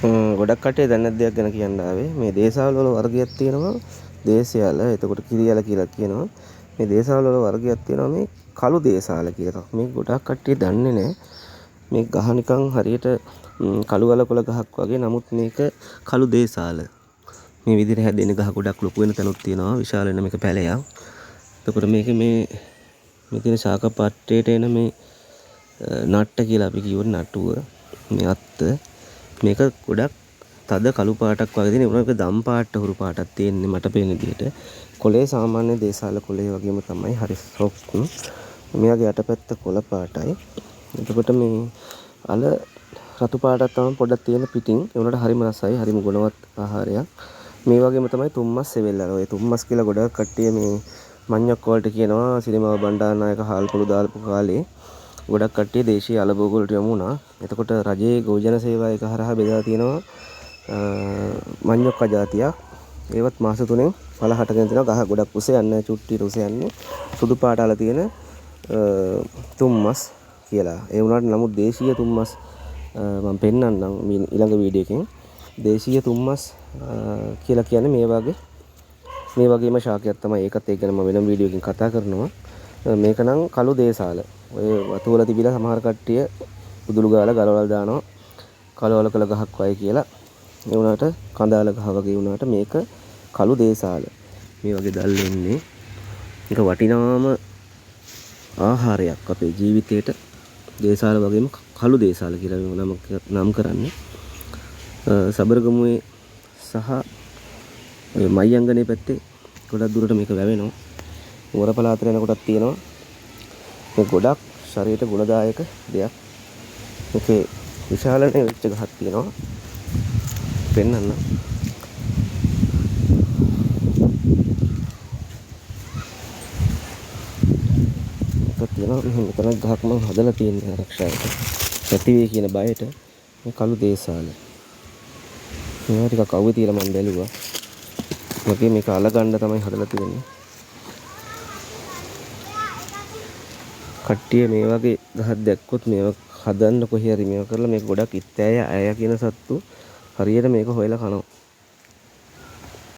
ගොඩක් කටේ දන්නේ දෙයක් ගැන කියන්න ආවේ. මේ දේශාවල වල වර්ගයක් තියෙනවා. දේශයාල, එතකොට කිරියාල කියලා කියනවා. මේ දේශාවල වල වර්ගයක් තියෙනවා මේ කළු දේශාල කියලා එකක්. මේ ගොඩක් කට්ටිය දන්නේ නැහැ. මේ ගහ නිකන් හරියට කළු වලකොළ ගහක් වගේ. නමුත් මේක කළු දේශාල. මේ විදිහට හැදෙන ගහ ගොඩක් ලොකු වෙන තැනුත් තියෙනවා. විශාල වෙන මේක පැලයක්. එතකොට මේකේ මේ තියෙන ශාක පට්ටේට එන මේ නට්ට කියලා අපි කියවන නටුව මේ අත්ත මේක ගොඩක් තද කළු පාටක් වගේ තියෙන. ඒක දම් පාට හුරු පාටක් තියෙන්නේ මට පේන විදිහට. කොළේ සාමාන්‍ය දේශාල කොළේ වගේම තමයි. හරි සොෆ්ට්. මෙයාගේ යටපැත්ත කොළ පාටයි. එතකොට මේ අල රතු පාටක් තමයි පොඩක් තියෙන පිටින්. ඒ උනට හරිම රසයි. හරිම ගුණවත් ආහාරයක්. මේ වගේම තමයි තුම්මස් සෙවෙල්ල. ඔය තුම්මස් කියලා ගොඩක් කට්ටිය මේ මඤ්ඤොක් වලට කියනවා. සිරිමාව බණ්ඩාරනායක හාල්පොළු දාල්පු කාලේ ගොඩක් කට්ටිය දේශීය අලභෝග වලට යමු වුණා. එතකොට රජයේ ගෝජන සේවා එක හරහා බෙදලා තියෙනවා මඤ්ඤොක් ජාතියක්. ඒවත් මාස 3න් පළ හටගෙන තියෙනවා. ගහ ගොඩක් උස යන්නේ චුට්ටියට උස යන්නේ. සුදු පාටාල තියෙන තුම්මස් කියලා. ඒ වුණාට නමුත් දේශීය තුම්මස් මම පෙන්නන්නම් ඊළඟ වීඩියෝ එකෙන්. දේශීය තුම්මස් කියලා කියන්නේ මේ වගේම ශාකයක් තමයි. ඒකත් ඒක ගැන මම වෙනම වීඩියෝ එකකින් කතා කරනවා. මේක නම් කළු දේශාල. ඔය වතු වල තිබිලා සමහර කට්ටිය උදුළු ගාලා ගලවලා දානවා. කලවල කළ ගහක් වයි කියලා. ඒ වුණාට කඳාල ගහ වගේ වුණාට මේක කළු දේශාල. මේ වගේ දැල් වෙන්නේ. ඒක වටිනාම ආහාරයක් අපේ ජීවිතේට. දේශාල වගේම කළු දේශාල කියලා නම් කරන්නේ. සබරගමුවේ සහ මයංගනේ පැත්තේ ගොඩක් දුරට මේක වැවෙනවා. උවර පළාතට යනකොටත් තියෙනවා. මේ ගොඩක් ශරීරයට ගුණදායක දෙයක්. මේකේ විශාලනේ වෙච්ච ගහක් තියෙනවා. පෙන්නන්න. ඒක තියෙනවා. මෙතන ගහක් මම හදලා තියෙනවා ආරක්ෂාවට. පැතිවේ කියන බයට මේ කළු දේශාල. මේවා ටිකක් අවුවේ තියලා මම බැලුවා. මගේ මේක අලගන්න තමයි හදලා තියෙන්නේ. කට්ටිය මේ වගේ ගහක් දැක්කොත් මේවා හදන්න කොහේ හරි මේවා කරලා මේක ගොඩක් ඉත්තෑය අය කියන සත්තු හරියට මේක හොයලා කනවා.